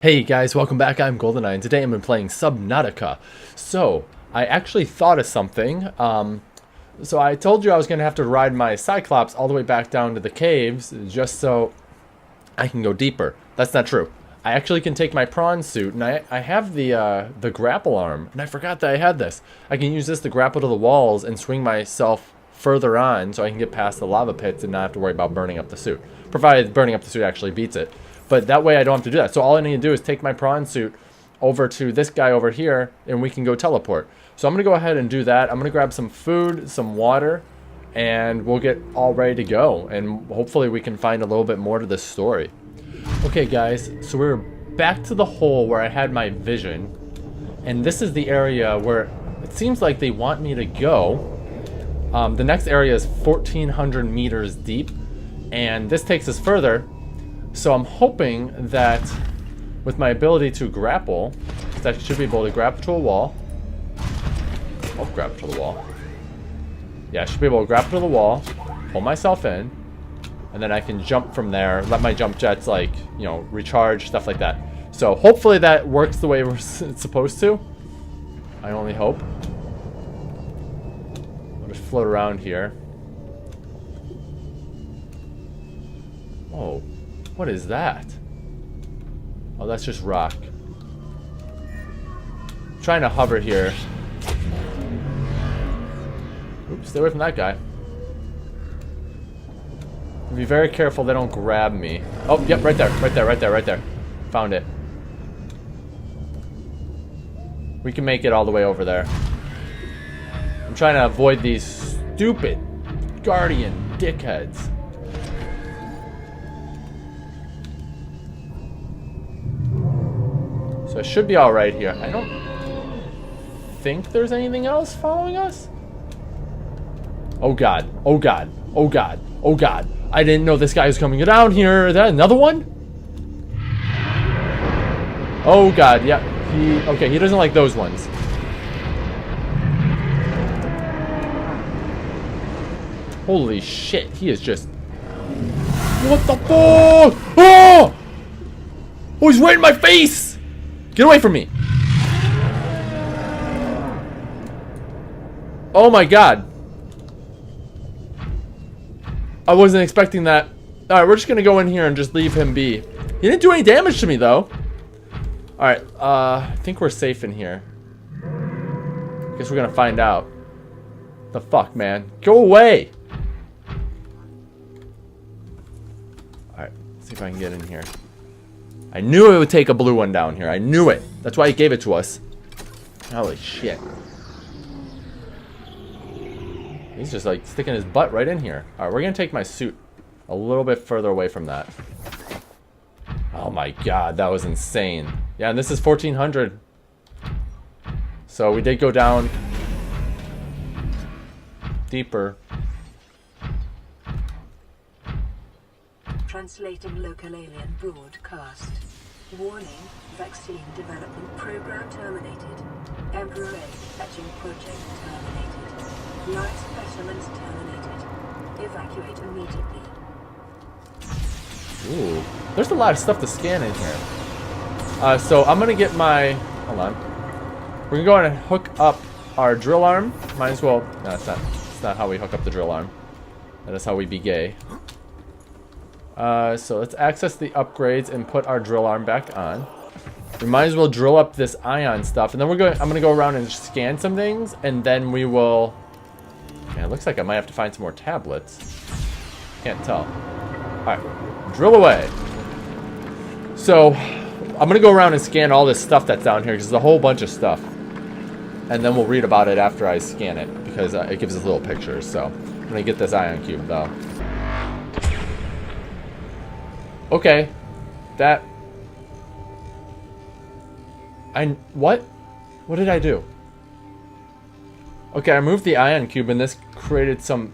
Hey guys, welcome back. I'm GoldenKnite, and today I'm playing Subnautica. So, I actually thought of something. So I told you I was going to have to ride my Cyclops all the way back down to the caves just so I can go deeper. That's not true. I actually can take my prawn suit, and I have the grapple arm, and I forgot that I had this. I can use this to grapple to the walls and swing myself further on so I can get past the lava pits and not have to worry about burning up the suit. Provided burning up the suit actually beats it. But that way I don't have to do that. So all I need to do is take my prawn suit over to this guy over here, and we can go teleport. So I'm going to go ahead and do that. I'm going to grab some food, some water, and we'll get all ready to go. And hopefully we can find a little bit more to this story. Okay, guys. So we're back to the hole where I had my vision. And this is the area where it seems like they want me to go. The next area is 1,400 meters deep. And this takes us further. So I'm hoping that with my ability to grapple, I should be able to grapple to a wall. Oh, grapple to the wall. Yeah, I should be able to grapple to the wall, pull myself in, and then I can jump from there, let my jump jets, like, you know, recharge, stuff like that. So hopefully that works the way it's supposed to. I only hope. I'll just float around here. Oh. What is that? Oh, that's just rock. I'm trying to hover here. Oops, stay away from that guy. Be very careful they don't grab me. Oh, yep, right there, right there, right there, right there. Found it. We can make it all the way over there. I'm trying to avoid these stupid guardian dickheads. So it should be alright here. I don't think there's anything else following us. Oh god. Oh god. Oh god. Oh god. I didn't know this guy was coming down here. Is that another one? Oh god. Yeah. Okay, he doesn't like those ones. Holy shit. He is just... What the fuck? Oh! Oh, he's right in my face! Get away from me! Oh my god. I wasn't expecting that. Alright, we're just gonna go in here and just leave him be. He didn't do any damage to me though. Alright, I think we're safe in here. Guess we're gonna find out. The fuck, man? Go away! Alright, let's see if I can get in here. I knew it would take a blue one down here. I knew it. That's why he gave it to us. Holy shit. He's just like sticking his butt right in here. Alright, we're going to take my suit a little bit further away from that. Oh my god, that was insane. Yeah, and this is 1,400. So we did go down deeper. Translating local alien broadcast. Warning, vaccine development program terminated. Emperor A etching project terminated. Live specimens terminated. Evacuate immediately. Ooh, there's a lot of stuff to scan in here. So I'm gonna get my... Hold on. We're gonna go ahead and hook up our drill arm. Might as well... No, it's not how we hook up the drill arm. That is how we be gay. So let's access the upgrades and put our drill arm back on. We might as well drill up this ion stuff, and then I'm gonna go around and scan some things, and then we will... Man, it looks like I might have to find some more tablets. Can't tell. Alright, drill away. So, I'm gonna go around and scan all this stuff that's down here, because there's a whole bunch of stuff. And then we'll read about it after I scan it, because it gives us little pictures, so... I'm gonna get this ion cube, though. Okay, that... What? What did I do? Okay, I moved the ion cube and this created some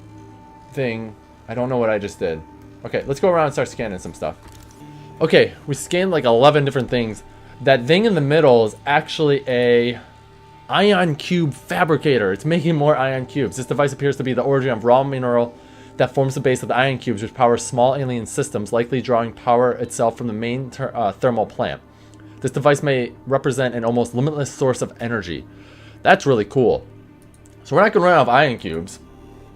thing. I don't know what I just did. Okay, let's go around and start scanning some stuff. Okay, we scanned like 11 different things. That thing in the middle is actually a ion cube fabricator. It's making more ion cubes. This device appears to be the origin of raw mineral that forms the base of the ion cubes, which power small alien systems, likely drawing power itself from the main thermal plant. This device may represent an almost limitless source of energy. That's really cool. So we're not going to run out of ion cubes,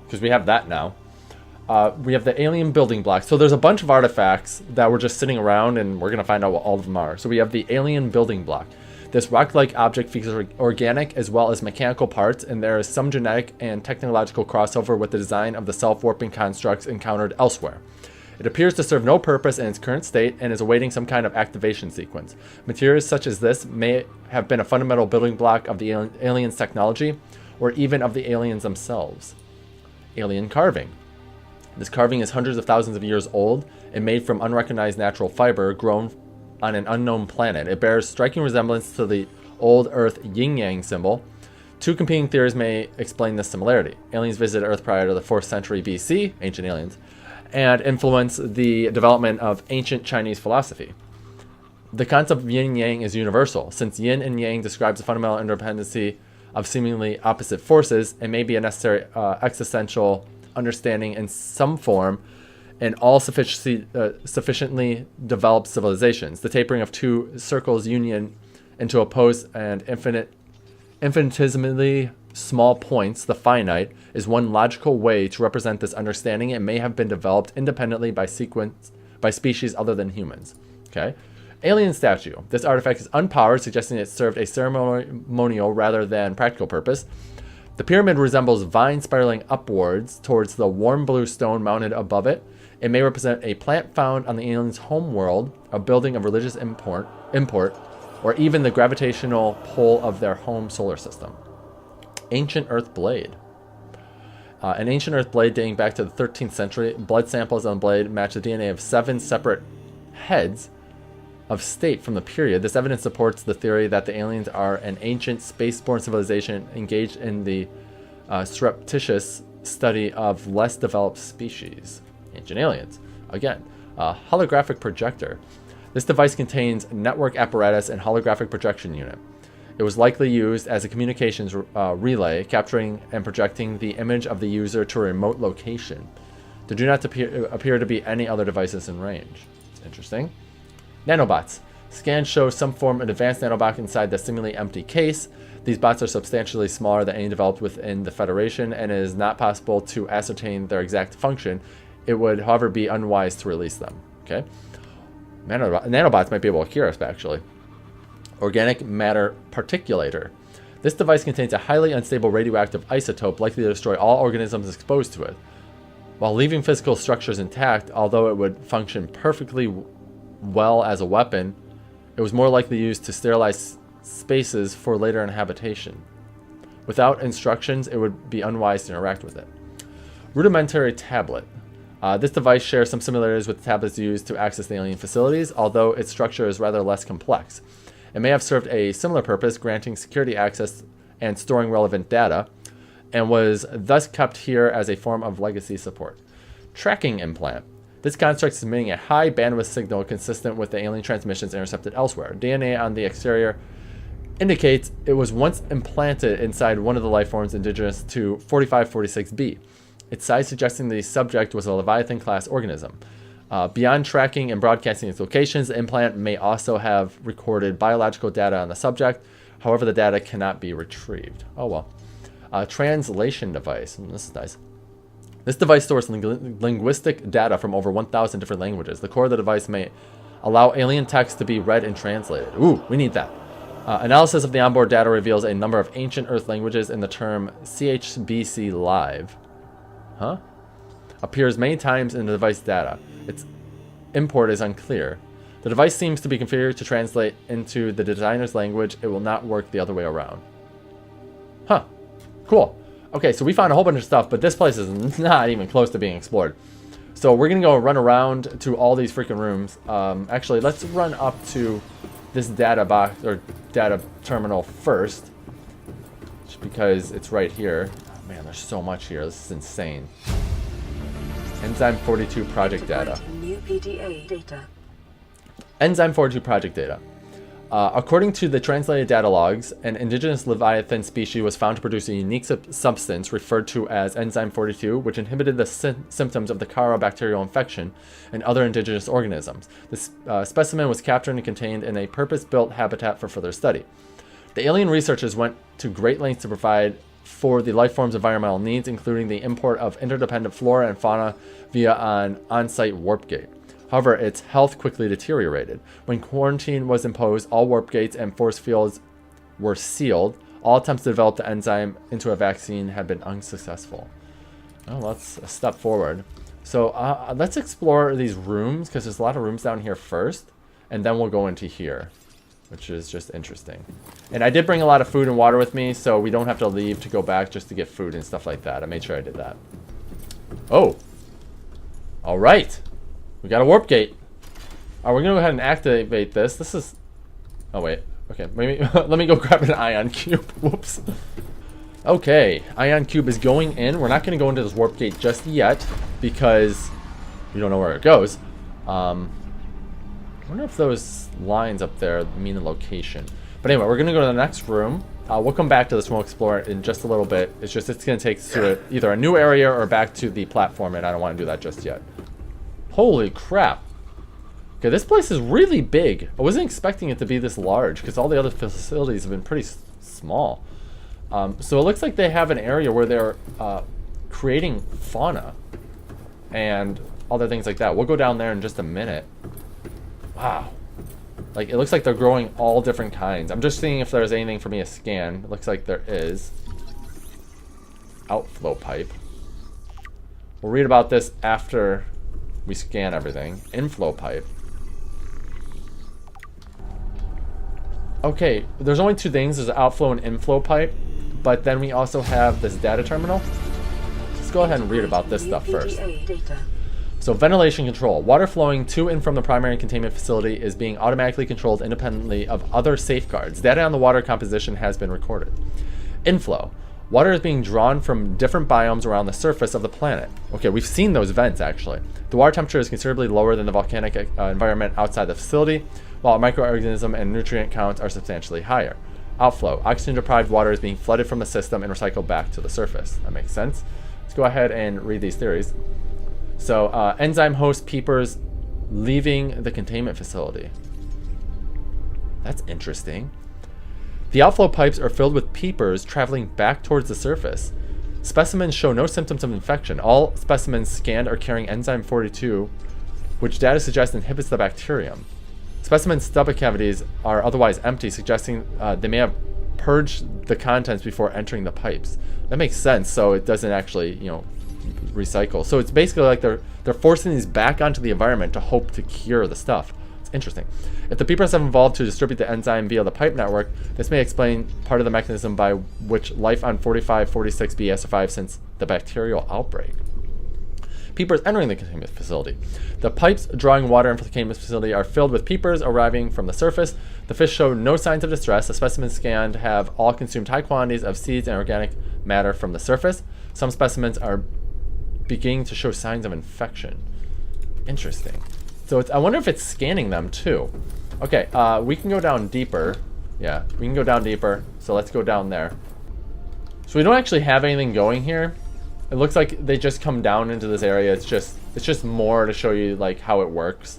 because we have that now. We have the alien building blocks. So there's a bunch of artifacts that were just sitting around, and we're going to find out what all of them are. So we have the alien building block. This rock-like object features organic as well as mechanical parts, and there is some genetic and technological crossover with the design of the self-warping constructs encountered elsewhere. It appears to serve no purpose in its current state and is awaiting some kind of activation sequence. Materials such as this may have been a fundamental building block of the aliens' technology, or even of the aliens themselves. Alien carving. This carving is hundreds of thousands of years old and made from unrecognized natural fiber grown on an unknown planet. It bears striking resemblance to the old Earth yin-yang symbol. Two competing theories may explain this similarity. Aliens visited Earth prior to the 4th century BC, ancient aliens, and influenced the development of ancient Chinese philosophy. The concept of yin-yang is universal. Since yin and yang describes the fundamental independency of seemingly opposite forces, it may be a necessary existential understanding in some form in all sufficiently developed civilizations. The tapering of two circles union into opposed and infinitesimally small points, the finite, is one logical way to represent this understanding. It may have been developed independently by species other than humans. Okay. Alien statue. This artifact is unpowered, suggesting it served a ceremonial rather than practical purpose. The pyramid resembles vines spiraling upwards towards the warm blue stone mounted above it. It may represent a plant found on the aliens' home world, a building of religious import, or even the gravitational pull of their home solar system. Ancient Earth blade. An ancient Earth blade dating back to the 13th century. Blood samples on the blade match the DNA of 7 separate heads of state from the period. This evidence supports the theory that the aliens are an ancient spaceborne civilization engaged in the surreptitious study of less developed species. Ancient aliens. Again, a holographic projector. This device contains network apparatus and holographic projection unit. It was likely used as a communications relay, capturing and projecting the image of the user to a remote location. There do not appear to be any other devices in range. Interesting. Nanobots. Scans show some form of advanced nanobot inside the seemingly empty case. These bots are substantially smaller than any developed within the Federation, and it is not possible to ascertain their exact function. It would, however, be unwise to release them. Okay. Nanobots might be able to hear us, actually. Organic matter particulator. This device contains a highly unstable radioactive isotope likely to destroy all organisms exposed to it. While leaving physical structures intact, although it would function perfectly well as a weapon, it was more likely used to sterilize spaces for later inhabitation. Without instructions, it would be unwise to interact with it. Rudimentary tablet. This device shares some similarities with the tablets used to access the alien facilities, although its structure is rather less complex. It may have served a similar purpose, granting security access and storing relevant data, and was thus kept here as a form of legacy support. Tracking implant. This construct is emitting a high bandwidth signal consistent with the alien transmissions intercepted elsewhere. DNA on the exterior indicates it was once implanted inside one of the life forms indigenous to 4546b. Its size suggesting the subject was a Leviathan-class organism. Beyond tracking and broadcasting its locations, the implant may also have recorded biological data on the subject. However, the data cannot be retrieved. Oh well. Translation device. This is nice. This device stores linguistic data from over 1,000 different languages. The core of the device may allow alien text to be read and translated. Ooh, we need that. Analysis of the onboard data reveals a number of ancient Earth languages, and the term CHBC Live appears many times in the device data. Its import is unclear. The device seems to be configured to translate into the designer's language. It will not work the other way around. Huh. Cool. Okay, so we found a whole bunch of stuff, but this place is not even close to being explored. So we're going to go run around to all these freaking rooms. Actually, let's run up to this data box, or data terminal first. Just because it's right here. Oh, man, there's so much here. This is insane. Enzyme 42 project data. New PDA data. Enzyme 42 project data. According to the translated data logs, an indigenous leviathan species was found to produce a unique substance referred to as enzyme 42, which inhibited the symptoms of the Cara bacterial infection in other indigenous organisms. This specimen was captured and contained in a purpose-built habitat for further study. The alien researchers went to great lengths to provide for the life form's environmental needs, including the import of interdependent flora and fauna via an on-site warp gate. However, its health quickly deteriorated. When quarantine was imposed, all warp gates and force fields were sealed. All attempts to develop the enzyme into a vaccine had been unsuccessful. Well, that's a step forward. So let's explore these rooms, because there's a lot of rooms down here first, and then we'll go into here, which is just interesting. And I did bring a lot of food and water with me, so we don't have to leave to go back just to get food and stuff like that. I made sure I did that. Oh! Alright! We got a warp gate. Alright, we're gonna go ahead and activate this. This is... Oh, wait. Okay, maybe... Let me go grab an ion cube. Whoops. Okay, ion cube is going in. We're not gonna go into this warp gate just yet, because we don't know where it goes. I wonder if those lines up there mean the location. But anyway, we're gonna go to the next room. We'll come back to this and we'll explore it in just a little bit. It's gonna take us to either a new area or back to the platform, and I don't want to do that just yet. Holy crap. Okay, this place is really big. I wasn't expecting it to be this large, because all the other facilities have been pretty small. So it looks like they have an area where they're creating fauna and other things like that. We'll go down there in just a minute. Wow. Like, it looks like they're growing all different kinds. I'm just seeing if there's anything for me to scan. It looks like there is. Outflow pipe. We'll read about this after we scan everything. Inflow pipe. Okay, there's only two things. There's an outflow and inflow pipe. But then we also have this data terminal. Let's go ahead and read about this stuff first. So, ventilation control. Water flowing to and from the primary containment facility is being automatically controlled independently of other safeguards. Data on the water composition has been recorded. Inflow. Water is being drawn from different biomes around the surface of the planet. Okay, we've seen those vents, actually. The water temperature is considerably lower than the volcanic environment outside the facility, while microorganism and nutrient counts are substantially higher. Outflow. Oxygen-deprived water is being flooded from the system and recycled back to the surface. That makes sense. Let's go ahead and read these theories. So, enzyme host peepers leaving the containment facility. That's interesting. The outflow pipes are filled with peepers traveling back towards the surface. Specimens show no symptoms of infection. All specimens scanned are carrying enzyme 42, which data suggests inhibits the bacterium. Specimens' stomach cavities are otherwise empty, suggesting they may have purged the contents before entering the pipes. That makes sense, so it doesn't actually, recycle. So it's basically like they're forcing these back onto the environment to hope to cure the stuff. It's interesting. If the peepers have evolved to distribute the enzyme via the pipe network, this may explain part of the mechanism by which life on 4546b has survived since the bacterial outbreak. Peepers entering the containment facility. The pipes drawing water into the containment facility are filled with peepers arriving from the surface. The fish show no signs of distress. The specimens scanned have all consumed high quantities of seeds and organic matter from the surface. Some specimens are beginning to show signs of infection. Interesting. So I wonder if it's scanning them too. Okay, we can go down deeper. Yeah, we can go down deeper. So let's go down there. So we don't actually have anything going here. It looks like they just come down into this area. It's just more to show you like how it works.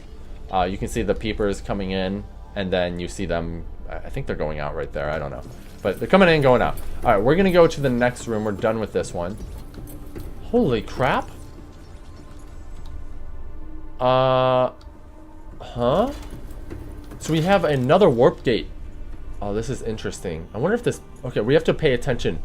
You can see the peepers coming in, and then you see them. I think they're going out right there. I don't know, but they're coming in and going out. All right, we're gonna go to the next room. We're done with this one. Holy crap! Huh? So we have another warp gate. Oh, this is interesting. I wonder if this... Okay, we have to pay attention.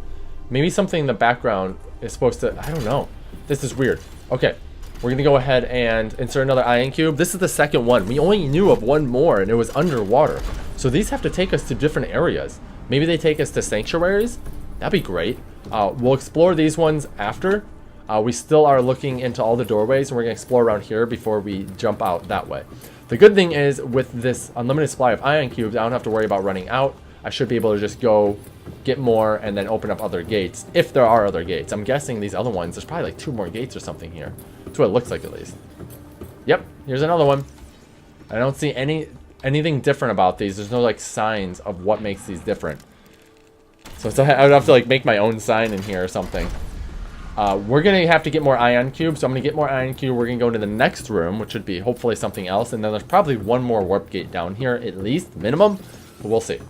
Maybe something in the background is supposed to... I don't know. This is weird. Okay, we're gonna go ahead and insert another ion cube. This is the second one. We only knew of one more, and it was underwater. So these have to take us to different areas. Maybe they take us to sanctuaries? That'd be great. We'll explore these ones after. We still are looking into all the doorways, and we're gonna explore around here before we jump out that way. The good thing is, with this unlimited supply of ion cubes, I don't have to worry about running out. I should be able to just go get more and then open up other gates, if there are other gates. I'm guessing these other ones, there's probably like 2 more gates or something here. That's what it looks like, at least. Yep, here's another one. I don't see any anything different about these. There's no, like, signs of what makes these different. So I would have to, like, make my own sign in here or something. We're going to have to get more ion cubes, so I'm going to get more ion cube. We're going to go into the next room, which should be hopefully something else. And then there's probably one more warp gate down here, at least, minimum. But we'll see.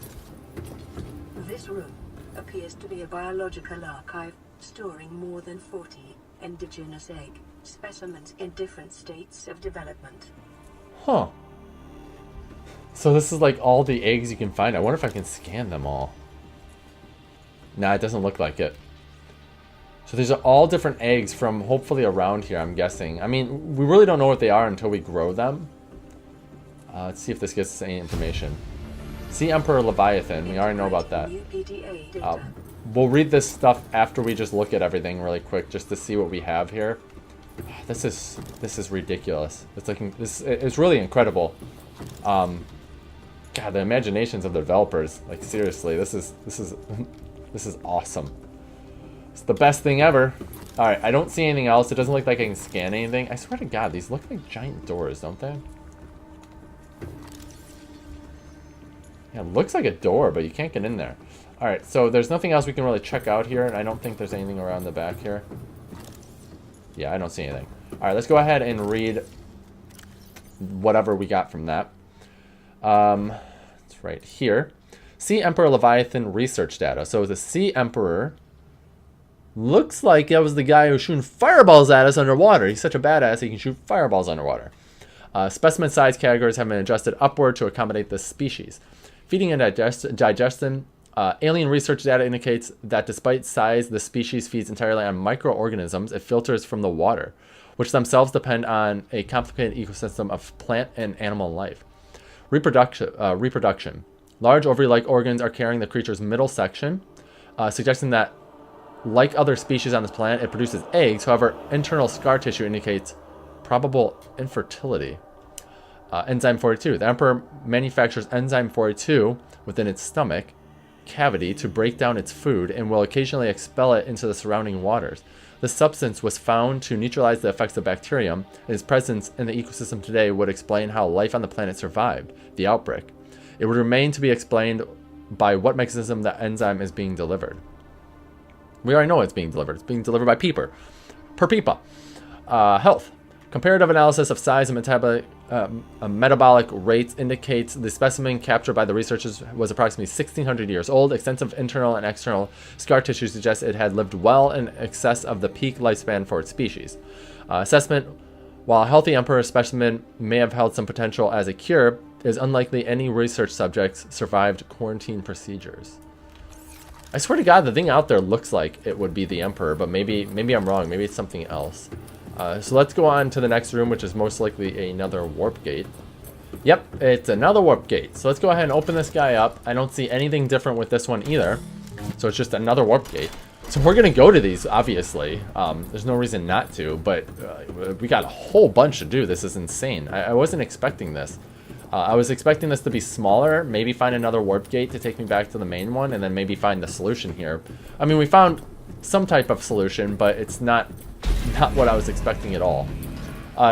This room appears to be a biological archive storing more than 40 indigenous egg specimens in different states of development. Huh. So this is like all the eggs you can find. I wonder if I can scan them all. Nah, it doesn't look like it. So these are all different eggs from hopefully around here, I'm guessing. I mean, we really don't know what they are until we grow them. Let's see if this gets us any information. Sea Emperor Leviathan. We already know about that. We'll read this stuff after we just look at everything really quick, just to see what we have here. This is ridiculous. It's like it's really incredible. God, the imaginations of the developers. Like seriously, this is awesome. It's the best thing ever. All right, I don't see anything else. It doesn't look like I can scan anything. I swear to God, these look like giant doors, don't they? Yeah, it looks like a door, but you can't get in there. All right, so there's nothing else we can really check out here, and I don't think there's anything around the back here. Yeah, I don't see anything. All right, let's go ahead and read whatever we got from that. It's right here. Sea Emperor Leviathan research data. So the Sea Emperor looks like that was the guy who was shooting fireballs at us underwater. He's such a badass, he can shoot fireballs underwater. Specimen size categories have been adjusted upward to accommodate this species. Feeding and digestion. Alien research data indicates that despite size, the species feeds entirely on microorganisms it filters from the water, which themselves depend on a complicated ecosystem of plant and animal life. Reproduction. Large ovary-like organs are carrying the creature's middle section, suggesting that, like other species on this planet, it produces eggs. However, internal scar tissue indicates probable infertility. Enzyme 42. The Emperor manufactures enzyme 42 within its stomach cavity to break down its food and will occasionally expel it into the surrounding waters. This substance was found to neutralize the effects of bacterium, and its presence in the ecosystem today would explain how life on the planet survived the outbreak. It would remain to be explained by what mechanism the enzyme is being delivered. We already know it's being delivered. It's being delivered by Peeper. Per Peepa. Health. Comparative analysis of size and metabolic rates indicates the specimen captured by the researchers was approximately 1,600 years old. Extensive internal and external scar tissue suggests it had lived well in excess of the peak lifespan for its species. Assessment. While a healthy emperor specimen may have held some potential as a cure, it is unlikely any research subjects survived quarantine procedures. I swear to God, the thing out there looks like it would be the Emperor, but maybe I'm wrong. Maybe it's something else. So let's go on to the next room, which is most likely another warp gate. Yep, it's another warp gate. So let's go ahead and open this guy up. I don't see anything different with this one either. So it's just another warp gate. So we're going to go to these, obviously. There's no reason not to, but we got a whole bunch to do. This is insane. I wasn't expecting this. I was expecting this to be smaller, maybe find another warp gate to take me back to the main one, and then maybe find the solution here. I mean, we found some type of solution, but it's not what I was expecting at all.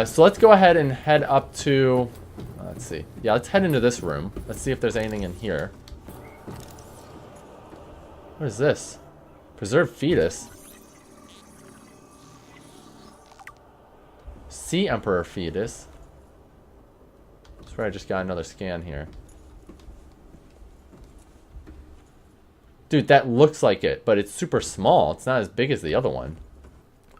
So let's go ahead and head up to, let's see. Yeah, let's head into this room. Let's see if there's anything in here. What is this? Preserved fetus. Sea Emperor fetus. I just got another scan here. Dude, that looks like it, but it's super small. It's not as big as the other one.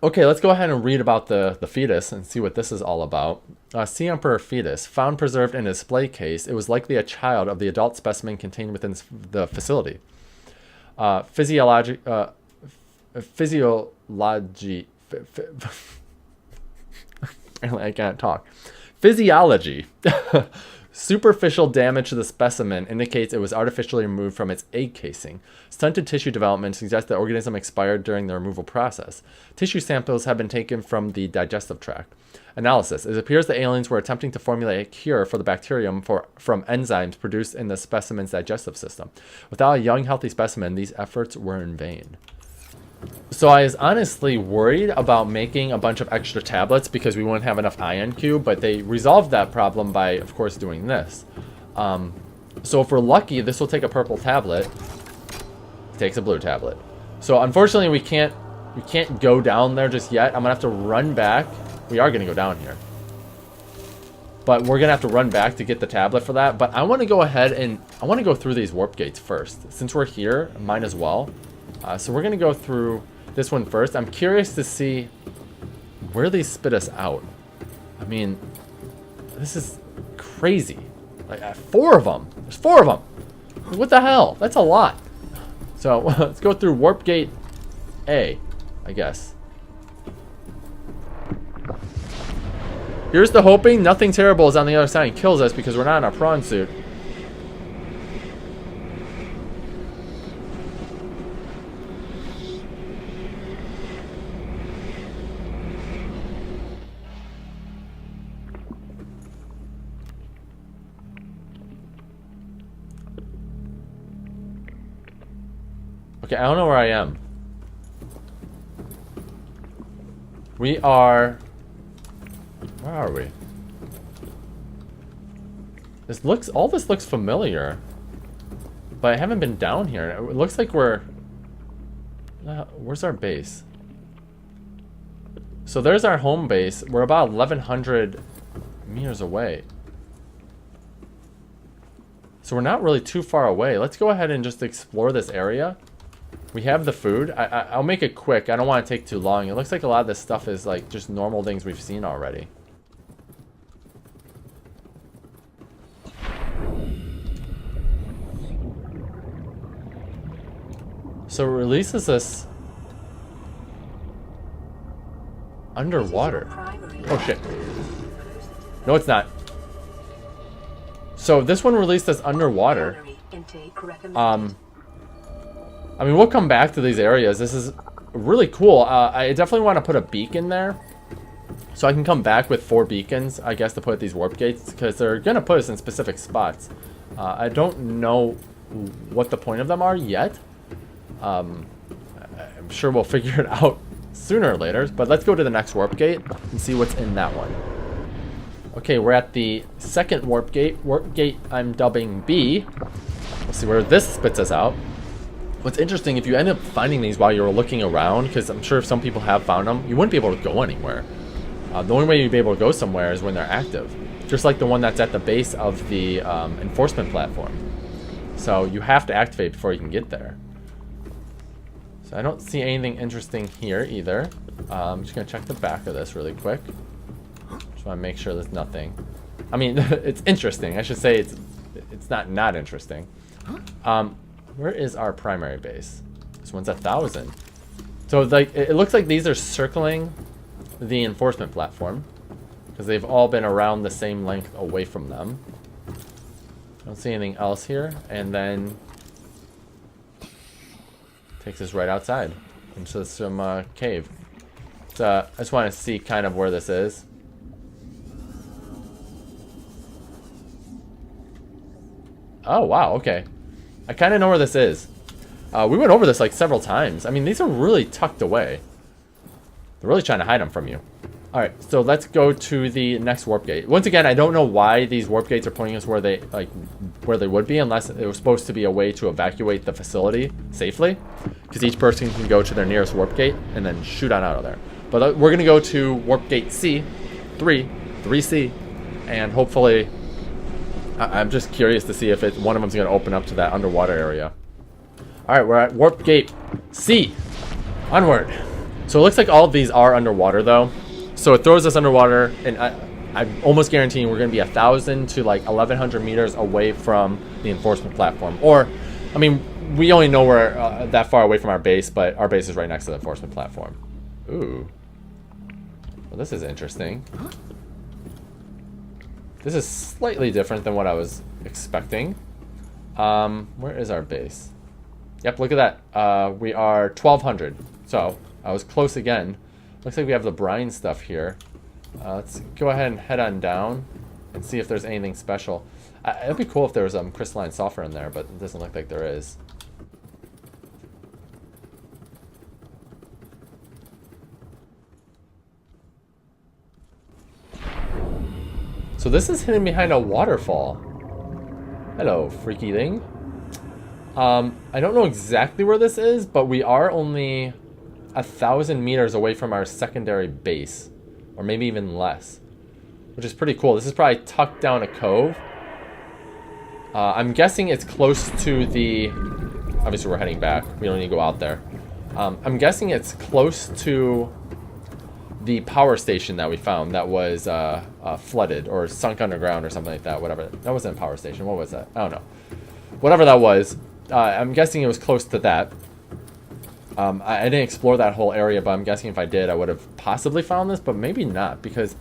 Okay, let's go ahead and read about the fetus and see what this is all about. Sea Emperor fetus, found preserved in a display case. It was likely a child of the adult specimen contained within the facility. Physiology. I can't talk. Physiology. Superficial damage to the specimen indicates it was artificially removed from its egg casing. Stunted tissue development suggests the organism expired during the removal process. Tissue samples have been taken from the digestive tract. Analysis. It appears the aliens were attempting to formulate a cure for the bacterium from enzymes produced in the specimen's digestive system. Without a young, healthy specimen, these efforts were in vain. So I was honestly worried about making a bunch of extra tablets because we wouldn't have enough ion cube, but they resolved that problem by, of course, doing this. So if we're lucky, this will take a purple tablet. It takes a blue tablet. So unfortunately, we can't go down there just yet. I'm gonna have to run back. We are gonna go down here, but we're gonna have to run back to get the tablet for that. But I want to go ahead and I want to go through these warp gates first. Since we're here, might as well. So we're gonna go through this one first. I'm curious to see where they spit us out. I mean, this is crazy. Like 4 of them. There's 4 of them. What the hell? That's a lot. So let's go through warp gate A, I guess. Here's the hoping nothing terrible is on the other side and kills us because we're not in our prawn suit. Okay, I don't know where I am. We are... Where are we? All this looks familiar. But I haven't been down here. It looks like we're... where's our base? So there's our home base. We're about 1,100 meters away. So we're not really too far away. Let's go ahead and just explore this area. We have the food. I'll make it quick. I don't want to take too long. It looks like a lot of this stuff is like just normal things we've seen already. So it releases us underwater. Oh shit. No, it's not. So this one released us underwater. I mean, we'll come back to these areas. This is really cool. I definitely want to put a beacon there. So I can come back with 4 beacons, I guess, to put at these warp gates. Because they're going to put us in specific spots. I don't know what the point of them are yet. I'm sure we'll figure it out sooner or later. But let's go to the next warp gate and see what's in that one. Okay, we're at the second warp gate. Warp gate I'm dubbing B. We'll see where this spits us out. What's interesting, if you end up finding these while you're looking around, because I'm sure if some people have found them, you wouldn't be able to go anywhere. The only way you'd be able to go somewhere is when they're active. Just like the one that's at the base of the enforcement platform. So you have to activate before you can get there. So I don't see anything interesting here either. I'm just going to check the back of this really quick. Just want to make sure there's nothing. I mean, it's interesting. I should say it's not interesting. Where is our primary base? This one's 1,000. So like it looks like these are circling the enforcement platform because they've all been around the same length away from them. I don't see anything else here, and then takes us right outside into some cave. So I just want to see kind of where this is. Oh wow, okay. I kind of know where this is. We went over this like several times. I mean, these are really tucked away. They're really trying to hide them from you. Alright, so let's go to the next warp gate. Once again, I don't know why these warp gates are pointing us where they would be, unless it was supposed to be a way to evacuate the facility safely. Because each person can go to their nearest warp gate and then shoot on out of there. But we're going to go to warp gate C, 3C, and hopefully... I'm just curious to see if one of them's going to open up to that underwater area. Alright, we're at warp gate C. Onward. So it looks like all of these are underwater though. So it throws us underwater, and I'm almost guaranteeing we're going to be 1,000 to like 1,100 meters away from the enforcement platform. Or, I mean, we only know we're that far away from our base, but our base is right next to the enforcement platform. Ooh. Well, this is interesting. This is slightly different than what I was expecting. Where is our base? Yep, look at that. We are 1,200. So, I was close again. Looks like we have the brine stuff here. Let's go ahead and head on down and see if there's anything special. It'd be cool if there was crystalline sulfur in there, but it doesn't look like there is. So this is hidden behind a waterfall. Hello, freaky thing. I don't know exactly where this is, but we are only 1,000 meters away from our secondary base. Or maybe even less. Which is pretty cool. This is probably tucked down a cove. I'm guessing it's close to the... Obviously, we're heading back. We don't need to go out there. I'm guessing it's close to the power station that we found that was flooded or sunk underground or something like that. Whatever. That wasn't a power station. What was that? I don't know. Whatever that was. I'm guessing it was close to that. I didn't explore that whole area, but I'm guessing if I did, I would have possibly found this, but maybe not, because,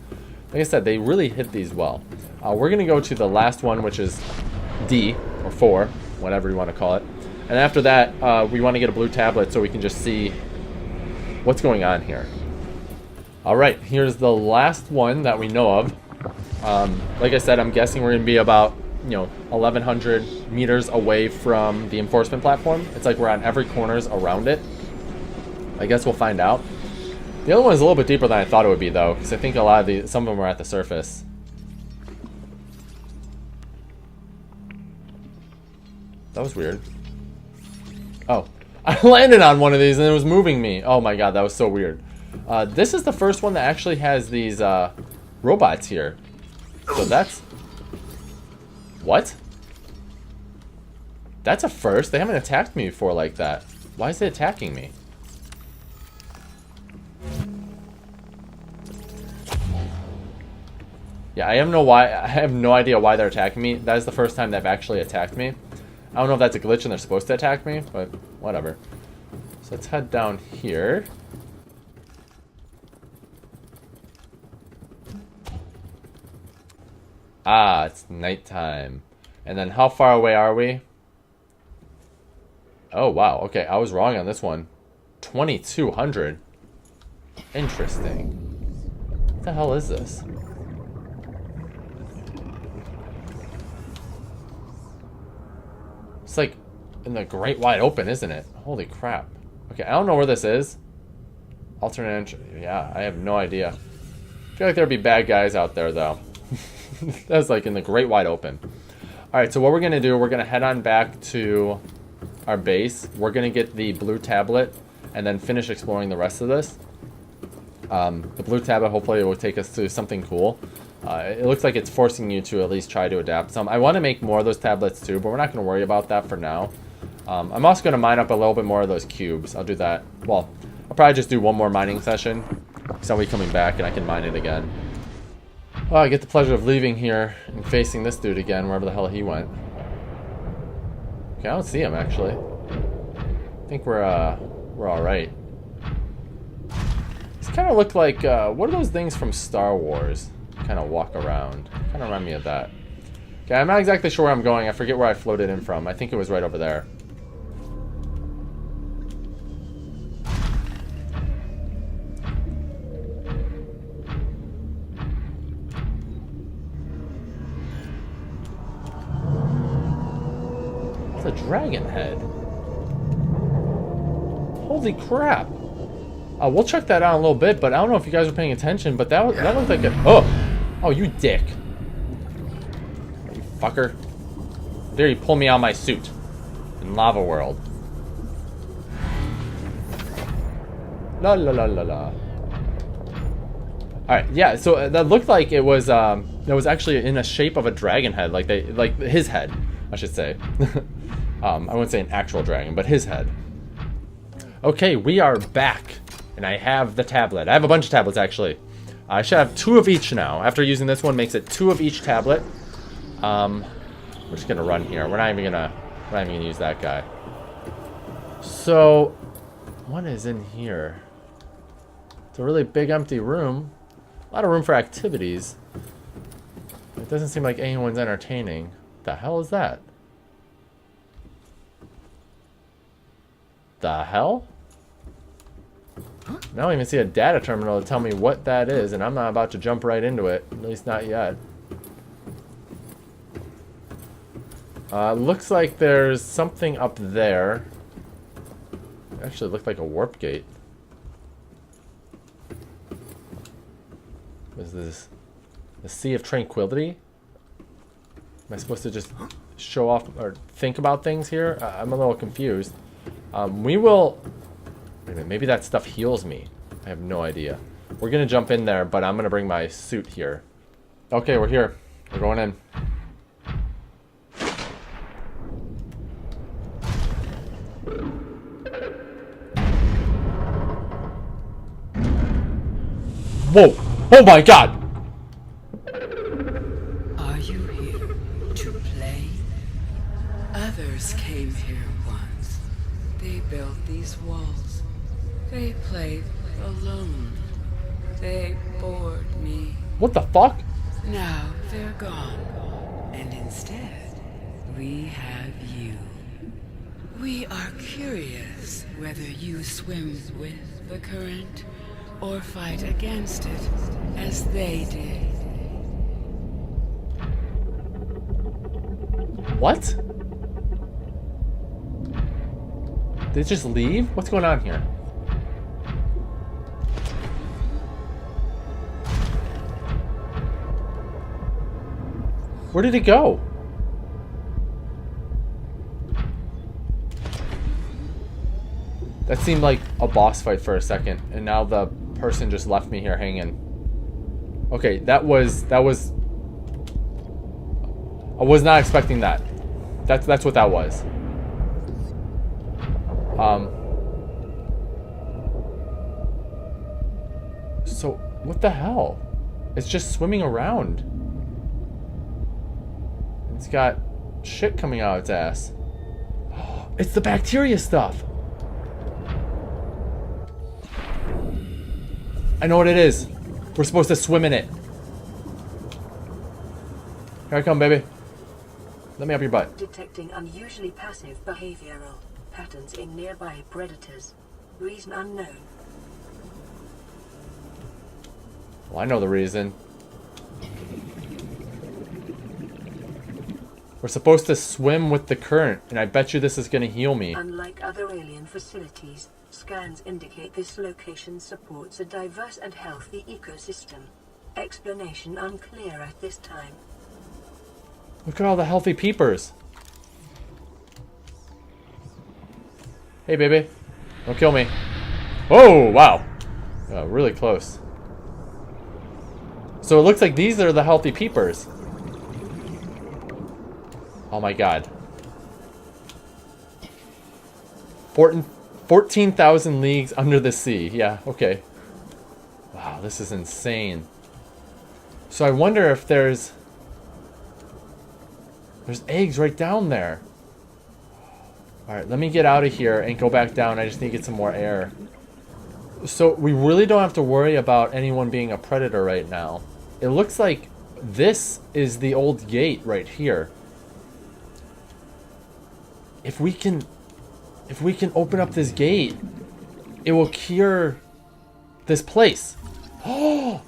like I said, they really hit these well. We're going to go to the last one, which is D, or 4, whatever you want to call it. And after that, we want to get a blue tablet so we can just see what's going on here. Alright, here's the last one that we know of. Like I said, I'm guessing we're going to be about, 1,100 meters away from the enforcement platform. It's like we're on every corners around it. I guess we'll find out. The other one is a little bit deeper than I thought it would be, though, because I think some of them are at the surface. That was weird. Oh, I landed on one of these and it was moving me. Oh my god, that was so weird. This is the first one that actually has these robots here. So that's... What? That's a first. They haven't attacked me before like that. Why is it attacking me? Yeah, I have no idea why they're attacking me. That is the first time they've actually attacked me. I don't know if that's a glitch and they're supposed to attack me, but whatever. So let's head down here. Ah, it's nighttime. And then how far away are we? Oh, wow. Okay, I was wrong on this one. 2,200. Interesting. What the hell is this? It's like in the great wide open, isn't it? Holy crap. Okay, I don't know where this is. Alternate entry. Yeah, I have no idea. I feel like there'd be bad guys out there, though. That's like in the great wide open. Alright, so what we're going to do, we're going to head on back to our base. We're going to get the blue tablet and then finish exploring the rest of this. The blue tablet, hopefully it will take us to something cool. It looks like it's forcing you to at least try to adapt some. I want to make more of those tablets too, but we're not going to worry about that for now. I'm also going to mine up a little bit more of those cubes. I'll do that. Well, I'll probably just do one more mining session. So I'll be coming back and I can mine it again. Well, I get the pleasure of leaving here and facing this dude again, wherever the hell he went. Okay, I don't see him actually. I think we're alright. These kind of look like, what are those things from Star Wars? Kind of walk around. Kind of remind me of that. Okay, I'm not exactly sure where I'm going. I forget where I floated in from. I think it was right over there. It's a dragon head. Holy crap. We'll check that out in a little bit, but I don't know if you guys are paying attention, but that looked like a... Oh, you dick. You fucker. There, you pull me out of my suit. In Lava World. La la la la la. Alright, yeah, so that looked like it was actually in a shape of a dragon head, like his head, I should say. I wouldn't say an actual dragon, but his head. Okay, we are back. And I have the tablet. I have a bunch of tablets, actually. I should have 2 of each now. After using this one, makes it 2 of each tablet. We're just gonna run here. We're not even gonna use that guy. So, what is in here? It's a really big empty room. A lot of room for activities. It doesn't seem like anyone's entertaining. The hell is that? The hell? I don't even see a data terminal to tell me what that is, and I'm not about to jump right into it. At least not yet. Looks like there's something up there. It actually looked like a warp gate. What is this? The Sea of Tranquility? Am I supposed to just show off or think about things here? I'm a little confused. We will... Wait a minute, maybe that stuff heals me. I have no idea. We're gonna jump in there, but I'm gonna bring my suit here. Okay, we're here. We're going in. Whoa! Oh my god! Are you here to play? Others came here once. They built these walls. They played alone. They bored me. What the fuck? Now they're gone. And instead, we have you. We are curious whether you swim with the current or fight against it as they did. What? Did it just leave? What's going on here? Where did it go? That seemed like a boss fight for a second, and now the person just left me here hanging. Okay, that was I was not expecting that. That's what that was. So what the hell? It's just swimming around. It's got shit coming out of its ass. It's the bacteria stuff. I know what it is. We're supposed to swim in it. Here I come, baby. Let me up your butt. Detecting unusually passive behavioral patterns in nearby predators. Reason unknown. Well, I know the reason. We're supposed to swim with the current, and I bet you this is going to heal me. Unlike other alien facilities, scans indicate this location supports a diverse and healthy ecosystem. Explanation unclear at this time. Look at all the healthy peepers. Hey, baby. Don't kill me. Oh, wow. Really close. So it looks like these are the healthy peepers. Oh my god. 14,000 leagues under the sea. Yeah, okay. Wow, this is insane. So I wonder if there's eggs right down there. Alright, let me get out of here and go back down. I just need to get some more air. So we really don't have to worry about anyone being a predator right now. It looks like this is the old gate right here. If we can open up this gate, it will cure this place. Oh!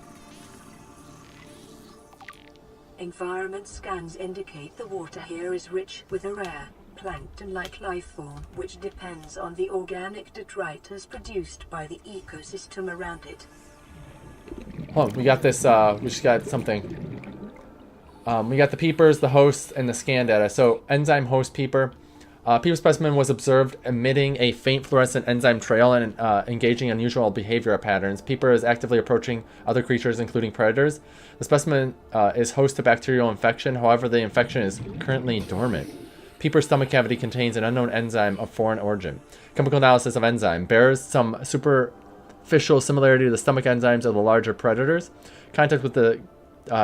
Environment scans indicate the water here is rich with a rare, plankton-like life form which depends on the organic detritus produced by the ecosystem around it. Hold on, we got this, we just got something. We got the peepers, the hosts, and the scan data. So, enzyme host peeper. Peeper specimen was observed emitting a faint fluorescent enzyme trail and engaging unusual behavior patterns. Peeper is actively approaching other creatures, including predators. The specimen is host to bacterial infection. However, the infection is currently dormant. Peeper's stomach cavity contains an unknown enzyme of foreign origin. Chemical analysis of enzyme bears some superficial similarity to the stomach enzymes of the larger predators. Contact with the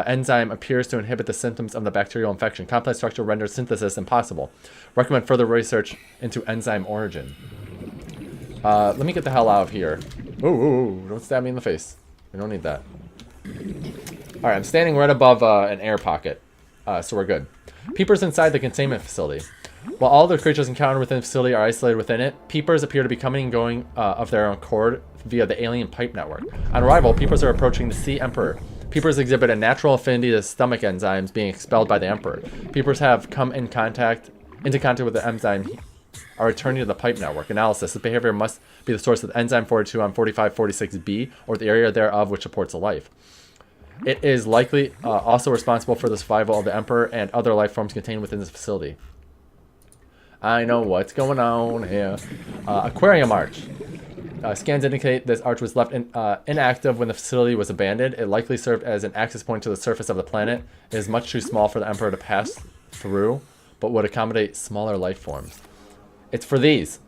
enzyme appears to inhibit the symptoms of the bacterial infection. Complex structure renders synthesis impossible. Recommend further research into enzyme origin. Let me get the hell out of here. Ooh, don't stab me in the face. We don't need that. Alright, I'm standing right above an air pocket. So we're good. Peepers inside the containment facility. While all the creatures encountered within the facility are isolated within it, peepers appear to be coming and going of their own accord via the alien pipe network. On arrival, peepers are approaching the Sea Emperor. Peepers exhibit a natural affinity to stomach enzymes being expelled by the Emperor. Peepers have come into contact with the enzyme are returning to the pipe network. Analysis. This behavior must be the source of the enzyme 42 on 4546B or the area thereof which supports a life. It is likely also responsible for the survival of the Emperor and other life forms contained within this facility. I know what's going on here. Aquarium Arch. Scans indicate this arch was left inactive when the facility was abandoned. It likely served as an access point to the surface of the planet. It is much too small for the Emperor to pass through, but would accommodate smaller life forms. It's for these.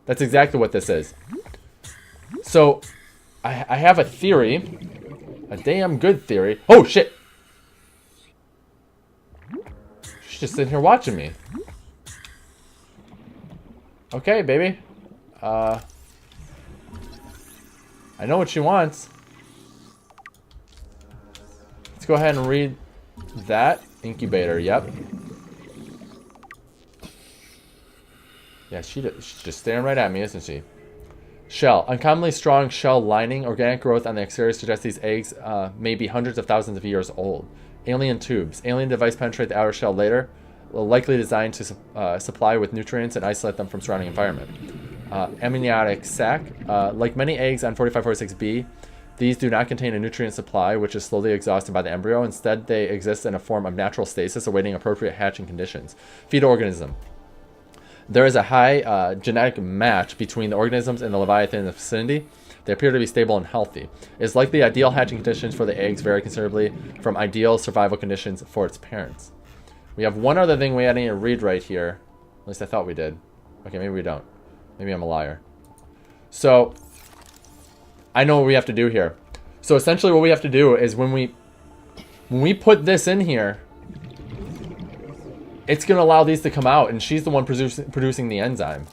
That's exactly what this is. So, I have a theory. A damn good theory. Oh, shit! She's just sitting here watching me. Okay, baby. I know what she wants. Let's go ahead and read that. Incubator, yep. Yeah, she's just staring right at me, isn't she? Shell. Uncommonly strong shell lining. Organic growth on the exterior suggests these eggs may be hundreds of thousands of years old. Alien tubes. Alien device penetrate the outer shell later. Likely designed to supply with nutrients and isolate them from surrounding environment. Amniotic sac. Like many eggs on 4546b, these do not contain a nutrient supply, which is slowly exhausted by the embryo. Instead, they exist in a form of natural stasis, awaiting appropriate hatching conditions. Fetal organism. There is a high genetic match between the organisms in the Leviathan in the vicinity. They appear to be stable and healthy. It is likely ideal hatching conditions for the eggs vary considerably from ideal survival conditions for its parents. We have one other thing we need to read right here. At least I thought we did. Okay, maybe we don't. Maybe I'm a liar. So, I know what we have to do here. So essentially what we have to do is when we put this in here, it's going to allow these to come out, and she's the one producing the enzyme.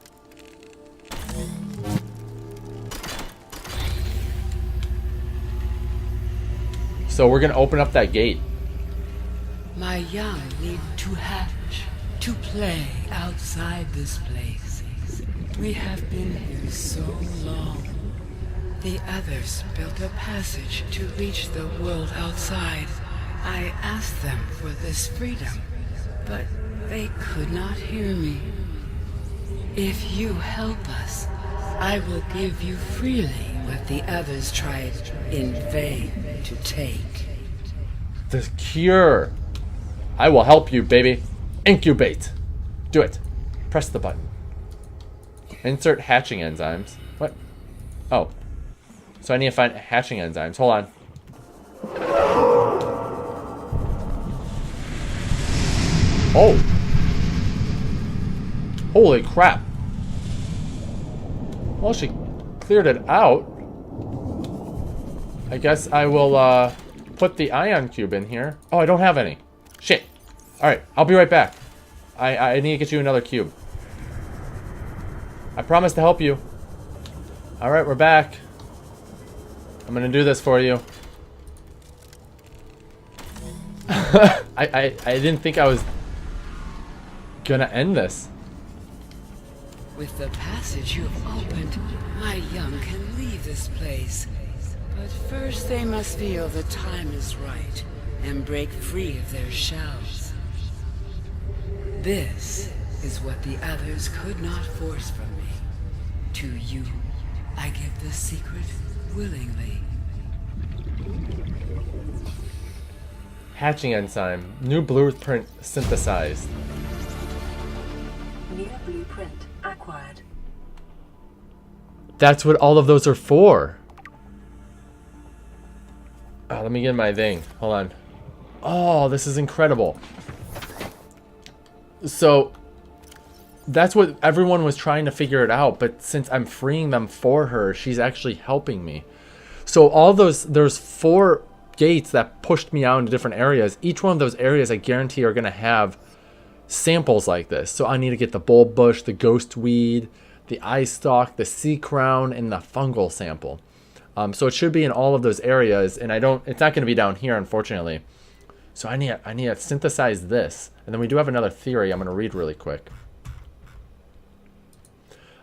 So we're going to open up that gate. My young need to hatch, to play outside this place. We have been here so long. The others built a passage to reach the world outside. I asked them for this freedom, but they could not hear me. If you help us, I will give you freely what the others tried in vain to take. The cure. I will help you, baby. Incubate. Do it. Press the button. Insert hatching enzymes. What? Oh. So I need to find hatching enzymes. Hold on. Oh. Holy crap. Well, she cleared it out. I guess I will put the ion cube in here. Oh, I don't have any. Shit. Alright, I'll be right back. I need to get you another cube. I promise to help you. Alright, we're back. I'm gonna do this for you. I didn't think I was gonna end this. With the passage you have opened, my young can leave this place. But first they must feel the time is right and break free of their shells. This is what the others could not force from me. To you, I give the secret willingly. Hatching enzyme. New blueprint synthesized. New blueprint acquired. That's what all of those are for. Oh, let me get my thing. Hold on. Oh, this is incredible. So, that's what everyone was trying to figure it out, but since I'm freeing them for her, she's actually helping me. So all those, there's 4 gates that pushed me out into different areas. Each one of those areas I guarantee are going to have samples like this. So I need to get the bulb bush, the ghost weed, the eye stalk, the sea crown, and the fungal sample. So it should be in all of those areas, and it's not going to be down here, unfortunately. So I need to synthesize this. And then we do have another theory I'm going to read really quick.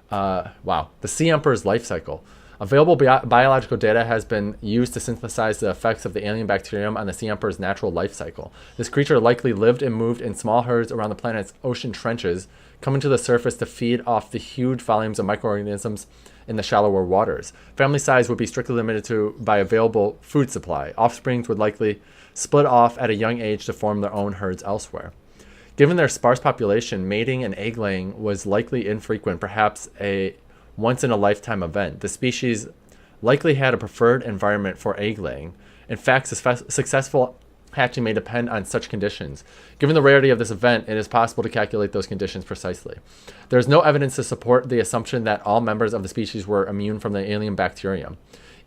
Wow. The Sea Emperor's life cycle. Available biological data has been used to synthesize the effects of the alien bacterium on the sea emperor's natural life cycle. This creature likely lived and moved in small herds around the planet's ocean trenches, coming to the surface to feed off the huge volumes of microorganisms in the shallower waters. Family size would be strictly limited to by available food supply. Offsprings would likely split off at a young age to form their own herds elsewhere. Given their sparse population, mating and egg laying was likely infrequent, perhaps a once-in-a-lifetime event. The species likely had a preferred environment for egg laying. In fact, successful hatching may depend on such conditions. Given the rarity of this event, it is possible to calculate those conditions precisely. There is no evidence to support the assumption that all members of the species were immune from the alien bacterium.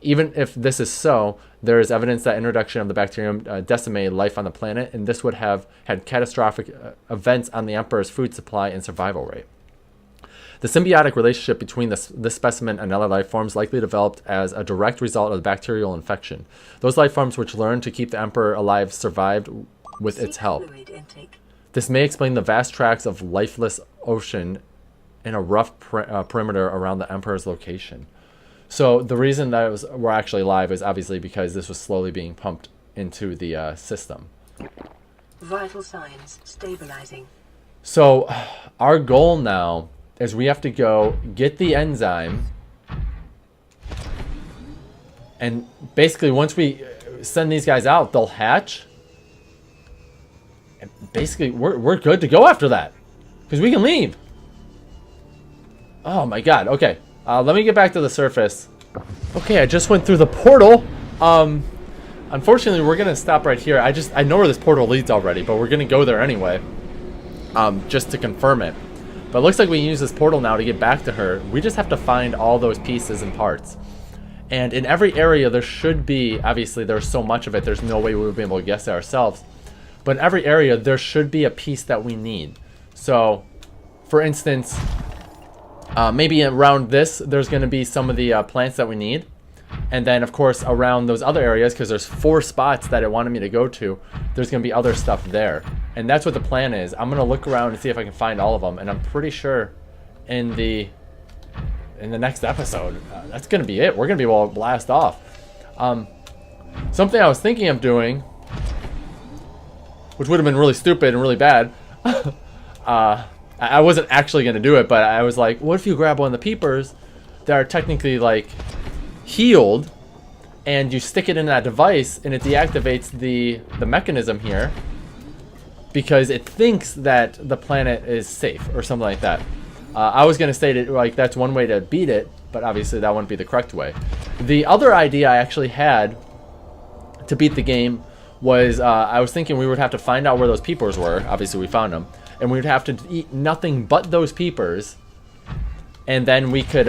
Even if this is so, there is evidence that introduction of the bacterium decimated life on the planet, and this would have had catastrophic events on the Emperor's food supply and survival rate. The symbiotic relationship between this specimen and other life forms likely developed as a direct result of the bacterial infection. Those life forms which learned to keep the Emperor alive survived with its help. This may explain the vast tracts of lifeless ocean in a rough perimeter around the Emperor's location. So the reason that we're actually alive is obviously because this was slowly being pumped into the system. Vital signs stabilizing. So our goal now is we have to go get the enzyme, and basically once we send these guys out, they'll hatch, and basically we're good to go after that, because we can leave. Oh my god. Okay, let me get back to the surface. Okay, I just went through the portal. Unfortunately we're gonna stop right here. I know where this portal leads already, but we're gonna go there anyway, just to confirm it. But it looks like we can use this portal now to get back to her. We just have to find all those pieces and parts. And in every area there should be, obviously there's so much of it, there's no way we would be able to guess it ourselves. But in every area there should be a piece that we need. So, for instance, maybe around this there's going to be some of the plants that we need. And then of course around those other areas, because there's 4 spots that it wanted me to go to, there's going to be other stuff there. And that's what the plan is. I'm going to look around and see if I can find all of them. And I'm pretty sure in the next episode, that's going to be it. We're going to be able to blast off. Something I was thinking of doing, which would have been really stupid and really bad. I wasn't actually going to do it, but I was like, what if you grab one of the peepers that are technically like healed, and you stick it in that device and it deactivates the mechanism here because it thinks that the planet is safe or something like that. I was going to state it like that's one way to beat it, but obviously that wouldn't be the correct way. The other idea I actually had to beat the game was I was thinking we would have to find out where those peepers were. Obviously we found them, and we would have to eat nothing but those peepers, and then we could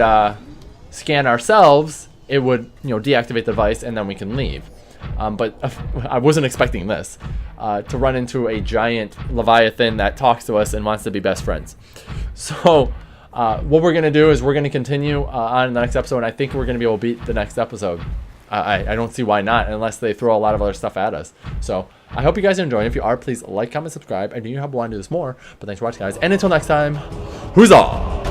scan ourselves. It would, deactivate the device, and then we can leave. But I wasn't expecting this, to run into a giant Leviathan that talks to us and wants to be best friends. So what we're going to do is we're going to continue on the next episode, and I think we're going to be able to beat the next episode. I don't see why not, unless they throw a lot of other stuff at us. So I hope you guys are enjoying. If you are, please like, comment, subscribe. I do want to do this more, but thanks for watching, guys. And until next time, huzzah!